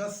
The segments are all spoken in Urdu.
10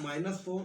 -4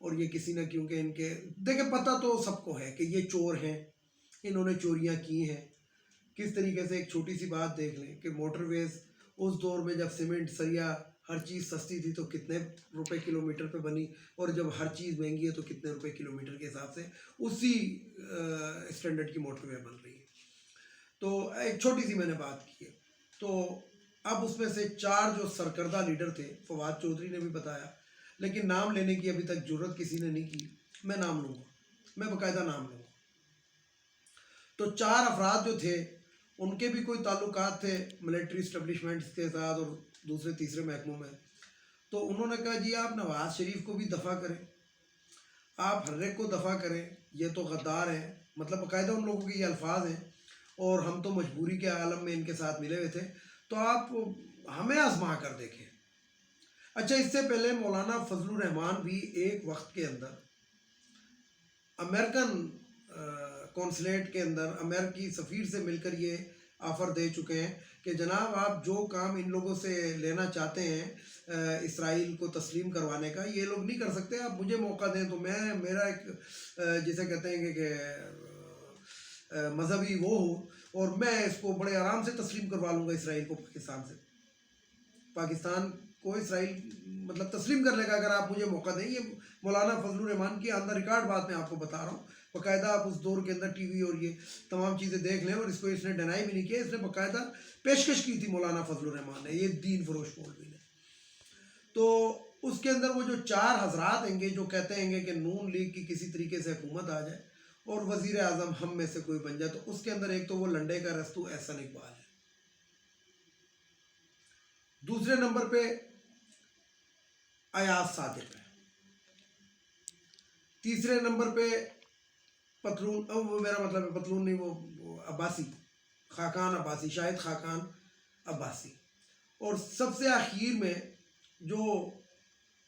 اور یہ کسی نہ کیونکہ ان کے دیکھیں پتہ تو سب کو ہے کہ یہ چور ہیں، انہوں نے چوریاں کی ہیں. کس طریقے سے ایک چھوٹی سی بات دیکھ لیں کہ موٹر ویز اس دور میں جب سیمنٹ سریا ہر چیز سستی تھی تو کتنے روپے کلومیٹر پہ بنی، اور جب ہر چیز مہنگی ہے تو کتنے روپے کلومیٹر کے حساب سے اسی اسٹینڈرڈ کی موٹر وے بن رہی ہے. تو ایک چھوٹی سی میں نے بات کی ہے. تو اب اس میں سے 4 جو سرکردہ لیڈر تھے، فواد چودھری نے بھی بتایا، لیکن نام لینے کی ابھی تک جرت کسی نے نہیں کی. میں نام لوں گا، میں باقاعدہ نام لوں گا. تو 4 افراد جو تھے ان کے بھی کوئی تعلقات تھے ملٹری اسٹیبلشمنٹس کے ساتھ اور دوسرے تیسرے محکموں میں. تو انہوں نے کہا جی آپ نواز شریف کو بھی دفع کریں، آپ ہر ایک کو دفع کریں، یہ تو غدار ہیں. مطلب باقاعدہ ان لوگوں کے یہ الفاظ ہیں، اور ہم تو مجبوری کے عالم میں ان کے ساتھ ملے ہوئے تھے، تو آپ ہمیں آزما کر دیکھیں. اچھا، اس سے پہلے مولانا فضل الرحمان بھی ایک وقت کے اندر امریکن کونسلیٹ کے اندر امریکی سفیر سے مل کر یہ آفر دے چکے ہیں کہ جناب آپ جو کام ان لوگوں سے لینا چاہتے ہیں اسرائیل کو تسلیم کروانے کا، یہ لوگ نہیں کر سکتے، آپ مجھے موقع دیں تو میں میرا ایک جسے کہتے ہیں کہ مذہبی وہ ہو، اور میں اس کو بڑے آرام سے تسلیم کروا لوں گا اسرائیل کو پاکستان سے. پاکستان کو اسرائیل مطلب تسلیم کر لے گا اگر آپ مجھے موقع دیں. یہ مولانا فضل الرحمان کی آن دا ریکارڈ بات میں آپ کو بتا رہا ہوں. باقاعدہ آپ اس دور کے اندر ٹی وی اور یہ تمام چیزیں دیکھ لیں، اور اس کو اس نے ڈینائی بھی نہیں کیا، اس نے باقاعدہ پیشکش کی تھی مولانا فضل الرحمان نے، یہ دین فروش مولوی نے. تو اس کے اندر وہ جو 4 حضرات ہیں گے جو کہتے ہیں کہ نون لیگ کی کسی طریقے سے حکومت آ جائے اور وزیر اعظم ہم میں سے کوئی بن جائے، تو اس کے اندر ایک تو وہ لنڈے کا رستو احسن اقبال ہے، دوسرے نمبر پہ ایاز صادق ہے، تیسرے نمبر پہ پتلون، میرا مطلب ہے پتلون نہیں، وہ عباسی، خاقان عباسی، شاہد خاقان عباسی. اور سب سے آخر میں جو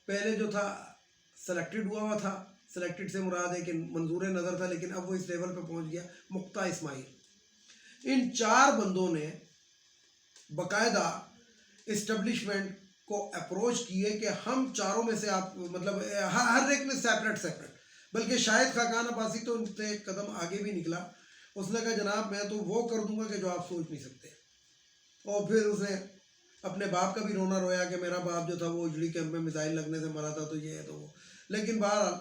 پہلے جو تھا سلیکٹڈ ہوا تھا، سلیکٹڈ سے مراد ہے کہ منظور نظر تھا لیکن اب وہ اس لیول پہ پہنچ گیا، مقتا اسماعیل. ان 4 بندوں نے باقاعدہ اسٹیبلشمنٹ کو اپروچ کیے کہ ہم چاروں میں سے آپ مطلب ہر ایک نے سیپریٹ، بلکہ شاہد خاقان عباسی تو ان سے ایک قدم آگے بھی نکلا. اس نے کہا جناب میں تو وہ کر دوں گا کہ جو آپ سوچ نہیں سکتے. اور پھر اس نے اپنے باپ کا بھی رونا رویا کہ میرا باپ جو تھا وہ اجڑی کیمپ میں میزائل لگنے سے مرا تھا، تو یہ ہے تو وہ. لیکن بہرحال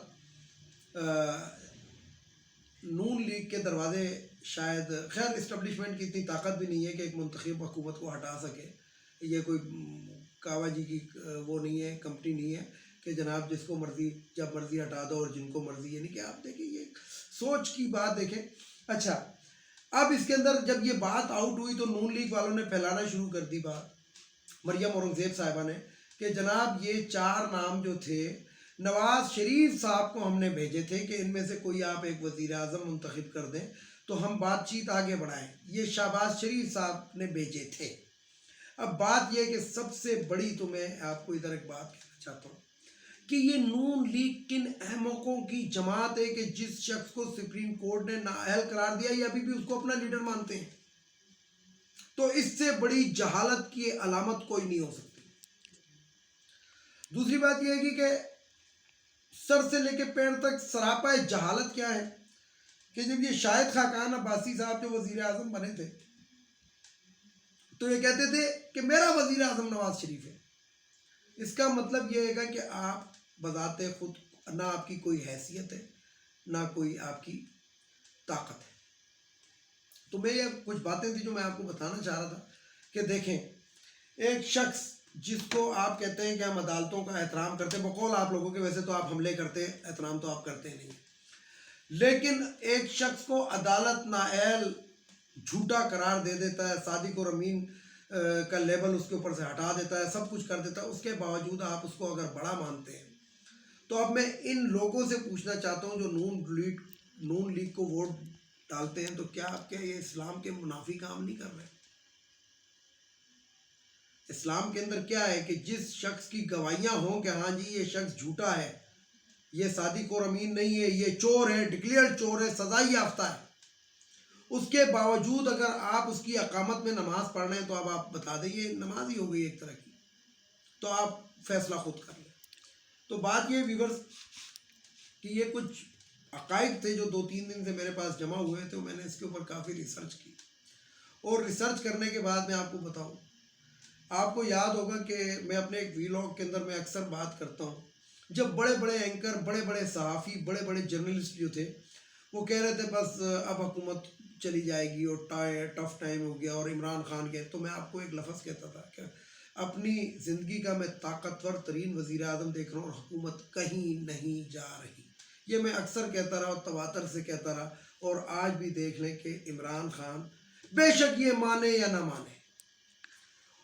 نون لیگ کے دروازے شاید خیر اسٹیبلشمنٹ کی اتنی طاقت بھی نہیں ہے کہ ایک منتخب حکومت کو ہٹا سکے. یہ کوئی کاوا جی کی وہ نہیں ہے، کمپنی نہیں ہے کہ جناب جس کو مرضی جب مرضی ہٹا دو اور جن کو مرضی، یعنی کہ آپ دیکھیں یہ سوچ کی بات دیکھیں. اچھا، اب اس کے اندر جب یہ بات آؤٹ ہوئی تو نون لیگ والوں نے پھیلانا شروع کر دی بات، مریم اورنگزیب صاحبہ نے، کہ جناب یہ 4 نام جو تھے نواز شریف صاحب کو ہم نے بھیجے تھے کہ ان میں سے کوئی آپ ایک وزیر اعظم منتخب کر دیں تو ہم بات چیت آگے بڑھائیں. یہ شہباز شریف صاحب نے بھیجے تھے. اب بات یہ کہ سب سے بڑی تو میں آپ کو ادھر ایک بات کہنا چاہتا ہوں کہ یہ نون لیگ کن احمقوں کی جماعت ہے کہ جس شخص کو سپریم کورٹ نے نااہل قرار دیا یہ ابھی بھی اس کو اپنا لیڈر مانتے ہیں. تو اس سے بڑی جہالت کی علامت کوئی نہیں ہو سکتی. دوسری بات یہ ہے کہ سر سے لے کے پیر تک سراپا جہالت کیا ہے کہ جب یہ شاہد خاقان عباسی صاحب جو وزیر اعظم بنے تھے تو یہ کہتے تھے کہ میرا وزیر اعظم نواز شریف ہے. اس کا مطلب یہ ہے کہ آپ بذات خود نہ آپ کی کوئی حیثیت ہے نہ کوئی آپ کی طاقت ہے. تو میں یہ کچھ باتیں تھیں جو میں آپ کو بتانا چاہ رہا تھا کہ دیکھیں ایک شخص جس کو آپ کہتے ہیں کہ ہم عدالتوں کا احترام کرتے ہیں، بقول آپ لوگوں کے ویسے تو آپ حملے کرتے ہیں، احترام تو آپ کرتے نہیں، لیکن ایک شخص کو عدالت نااہل جھوٹا قرار دے دیتا ہے، صادق اور امین کا لیبل اس کے اوپر سے ہٹا دیتا ہے، سب کچھ کر دیتا ہے، اس کے باوجود آپ اس کو اگر بڑا مانتے ہیں. تو اب میں ان لوگوں سے پوچھنا چاہتا ہوں جو نون لیگ کو ووٹ ڈالتے ہیں، تو کیا آپ کے یہ اسلام کے منافی کام نہیں کر رہے؟ اسلام کے اندر کیا ہے کہ جس شخص کی گواہیاں ہوں کہ ہاں جی یہ شخص جھوٹا ہے، یہ صادق اور امین نہیں ہے، یہ چور ہے، ڈکلیئر چور ہے، سزائی یافتہ ہے، اس کے باوجود اگر آپ اس کی اقامت میں نماز پڑھ رہے ہیں تو اب آپ بتا دیں یہ نماز ہی ہو گئی ایک طرح کی، تو آپ فیصلہ خود کر لیں. تو بات یہ ویورز کہ یہ کچھ عقائد تھے جو 2-3 دن سے میرے پاس جمع ہوئے تھے، میں نے اس کے اوپر کافی ریسرچ کی، اور ریسرچ کرنے کے بعد میں آپ کو بتاؤں، آپ کو یاد ہوگا کہ میں اپنے ایک ویلاگ کے اندر میں اکثر بات کرتا ہوں، جب بڑے بڑے اینکر، بڑے بڑے صحافی، بڑے بڑے جرنلسٹ جو تھے وہ کہہ رہے تھے بس اب حکومت چلی جائے گی اور ٹف ٹائم ہو گیا اور عمران خان کے، تو میں آپ کو ایک لفظ کہتا تھا کہ اپنی زندگی کا میں طاقتور ترین وزیر اعظم دیکھ رہا ہوں اور حکومت کہیں نہیں جا رہی. یہ میں اکثر کہتا رہا اور تواتر سے کہتا رہا، اور آج بھی دیکھ لیں کہ عمران خان بے شک یہ مانے یا نہ مانے.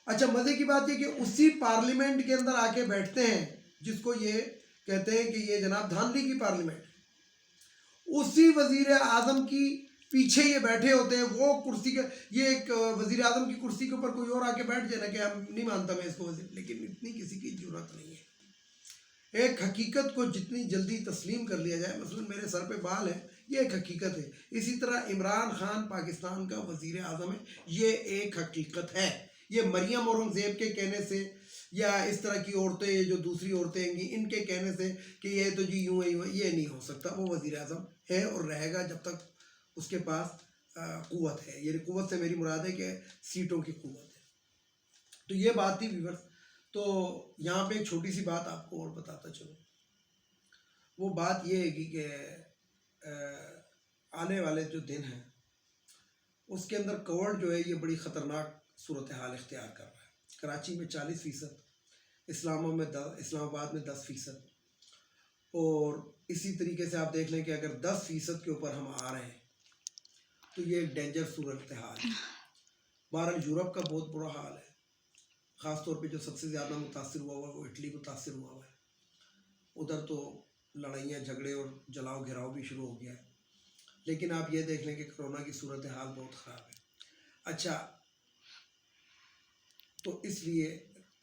اچھا مزے کی بات یہ کہ اسی پارلیمنٹ کے اندر آ کے بیٹھتے ہیں جس کو یہ کہتے ہیں کہ یہ جناب دھاندلی کی پارلیمنٹ، اسی وزیر اعظم کی پیچھے یہ بیٹھے ہوتے ہیں. وہ کرسی کے، یہ ایک وزیر اعظم کی کرسی کے اوپر کوئی اور آ کے بیٹھ جائے نا کہ ہم نہیں مانتا میں اس کو وزیر، لیکن اتنی کسی کی ضرورت نہیں ہے. ایک حقیقت کو جتنی جلدی تسلیم کر لیا جائے، مثلا میرے سر پہ بال ہے، یہ ایک حقیقت ہے، اسی طرح عمران خان پاکستان کا وزیر اعظم ہے، یہ ایک حقیقت ہے. یہ مریم اورنگزیب کے کہنے سے یا اس طرح کی عورتیں جو دوسری عورتیں ہیں گی ان کے کہنے سے کہ یہ تو جی یوں ہے یوں ہے، یہ نہیں ہو سکتا. وہ وزیر اعظم ہے اور رہے گا جب تک اس کے پاس قوت ہے. یہ قوت سے میری مراد ہے کہ سیٹوں کی قوت ہے. تو یہ بات تھی ویورز. تو یہاں پہ ایک چھوٹی سی بات آپ کو اور بتاتا چلوں. وہ بات یہ ہے کہ آنے والے جو دن ہیں اس کے اندر کووڈ جو ہے یہ بڑی خطرناک صورتحال اختیار کر رہا ہے. کراچی میں 40%، اسلام آباد میں 10%، اور اسی طریقے سے آپ دیکھ لیں کہ اگر 10% کے اوپر ہم آ رہے ہیں تو یہ ایک ڈینجر صورتحال ہے. بہرحال یورپ کا بہت برا حال ہے، خاص طور پہ جو سب سے زیادہ متاثر ہوا ہوا ہے وہ اٹلی متاثر ہوا ہوا ہے. ادھر تو لڑائیاں جھگڑے اور جلاؤ گھراؤ بھی شروع ہو گیا ہے. لیکن آپ یہ دیکھ لیں کہ کرونا کی صورتحال بہت خراب ہے. اچھا، تو اس لیے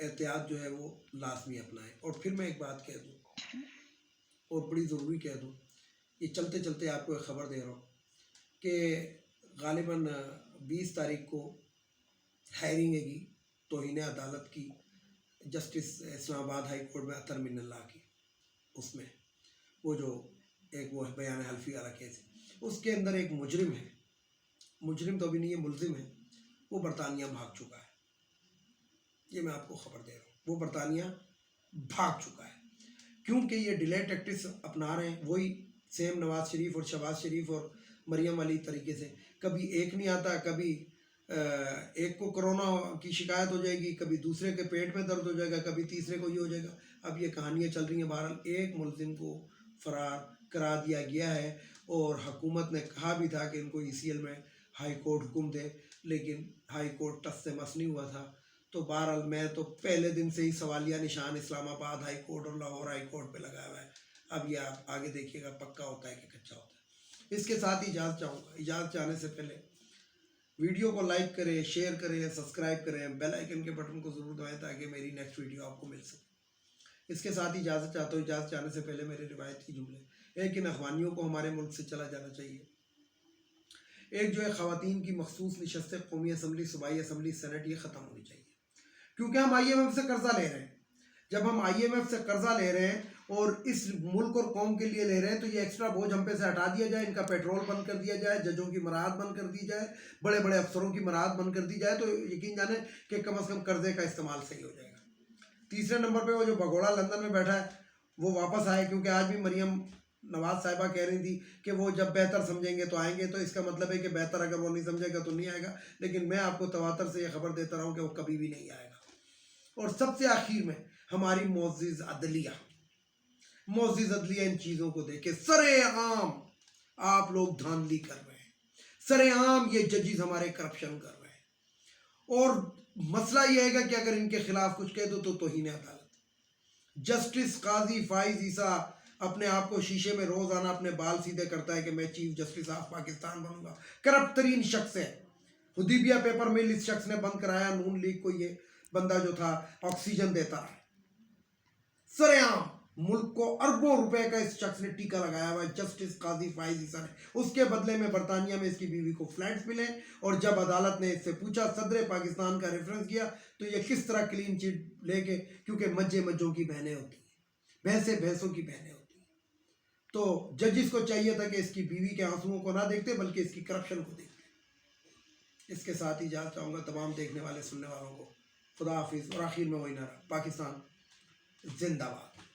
احتیاط جو ہے وہ لازمی اپنائیں. اور پھر میں ایک بات کہہ دوں اور بڑی ضروری کہہ دوں، یہ چلتے چلتے آپ کو ایک خبر دے رہا ہوں کہ غالباً 20 تاریخ کو ہائرنگ ہے گی توہین عدالت کی جسٹس اسلام آباد ہائی کورٹ میں اطہر من اللہ کی. اس میں وہ جو ایک وہ بیان حلفی والا کیس ہے، اس کے اندر ایک مجرم ہے، مجرم تو ابھی نہیں ہے، ملزم ہے، وہ برطانیہ بھاگ چکا ہے. یہ میں آپ کو خبر دے رہا ہوں، وہ برطانیہ بھاگ چکا ہے. کیونکہ یہ ڈیلے ٹیکٹکس اپنا رہے ہیں، وہی سیم نواز شریف اور شہباز شریف اور مریم علی طریقے سے. کبھی ایک نہیں آتا، کبھی ایک کو کرونا کی شکایت ہو جائے گی، کبھی دوسرے کے پیٹ میں درد ہو جائے گا، کبھی تیسرے کو یہ ہو جائے گا. اب یہ کہانیاں چل رہی ہیں. بہرحال ایک ملزم کو فرار کرا دیا گیا ہے، اور حکومت نے کہا بھی تھا کہ ان کو ECL میں ہائی کورٹ حکم دے، لیکن ہائی کورٹ ٹس سے مس نہیں ہوا تھا. تو بہرحال میں تو پہلے دن سے ہی سوالیہ نشان اسلام آباد ہائی کورٹ اور لاہور ہائی کورٹ پہ لگایا ہوا ہے. اب یہ آپ آگے دیکھیے گا پکا ہوتا ہے کہ کچا ہوتا ہے. اس کے ساتھ ہی اجازت چاہوں گا. اجازت چاہنے سے پہلے ویڈیو کو لائک کریں، شیئر کریں، سبسکرائب کریں، بیل آئیکن کے بٹن کو ضرور دبائیں تاکہ میری نیکسٹ ویڈیو آپ کو مل سکے. اس کے ساتھ ہی اجازت چاہتا ہوں. اجازت چاہنے سے پہلے میرے روایتی جملے، ایک ان افغانیوں کو ہمارے ملک سے چلا جانا چاہیے. ایک جو ہے خواتین کی مخصوص نشستیں قومی اسمبلی، صوبائی اسمبلی، سینٹ، یہ ختم ہونی چاہیے. کیونکہ ہم IMF سے قرضہ لے رہے ہیں. جب ہم IMF سے قرضہ لے رہے ہیں اور اس ملک اور قوم کے لیے لے رہے ہیں تو یہ ایکسٹرا بوجھ ہم پہ سے ہٹا دیا جائے. ان کا پیٹرول بند کر دیا جائے، ججوں کی مراعات بند کر دی جائے، بڑے بڑے افسروں کی مراعات بند کر دی جائے، تو یقین جانیں کہ کم از کم قرضے کا استعمال صحیح ہو جائے گا. تیسرے نمبر پہ وہ جو بھگوڑا لندن میں بیٹھا ہے وہ واپس آئے، کیونکہ آج بھی مریم نواز صاحبہ کہہ رہی تھی کہ وہ جب بہتر سمجھیں گے تو آئیں گے. تو اس کا مطلب ہے کہ بہتر اگر وہ نہیں سمجھے گا تو نہیں آئے گا. لیکن میں آپ کو تواتر سے یہ خبر دیتا رہا ہوں کہ وہ کبھی بھی نہیں آئے گا. اور سب سے آخر میں ہماری معزز عدلیہ ان چیزوں کو دیکھے سرے عام آپ لوگ دھاندلی کر رہے ہیں. سرے عام یہ ججز ہمارے کرپشن کر رہے ہیں. اور مسئلہ یہ ہے گا کہ اگر ان کے خلاف کچھ کہہ دو تو توہین عدالت. جسٹس قاضی فائز عیسیٰ اپنے آپ کو شیشے میں روزانہ اپنے بال سیدھے کرتا ہے کہ میں chief justice of Pakistan Bannu God. Corrupt ترین شخص ہے. حدیبیہ پیپر مل اس شخص نے بند کرایا. نون لیگ کو یہ بندہ جو تھا آکسیجن دیتا ہے. سرے عام ملک کو اربوں روپے کا اس شخص نے ٹیکہ لگایا ہوا ہے، جسٹس قاضی فائز عیسیٰ نے. اس کے بدلے میں برطانیہ میں اس کی بیوی کو فلیٹس ملے، اور جب عدالت نے اس سے پوچھا، صدر پاکستان کا ریفرنس کیا، تو یہ کس طرح کلین چٹ لے کے، کیونکہ مجھے مجھوں کی بہنیں ہوتی ہیں، بھینسیں بھینسوں کی بہنیں ہوتی ہیں. تو ججز کو چاہیے تھا کہ اس کی بیوی کے آنسوؤں کو نہ دیکھتے بلکہ اس کی کرپشن کو دیکھتے۔ اس کے ساتھ ہی اجازت چاہوں گا تمام دیکھنے والے سننے والوں کو، خدا حافظ، اور آخر میں وہی نعرہ، پاکستان زندہ باد۔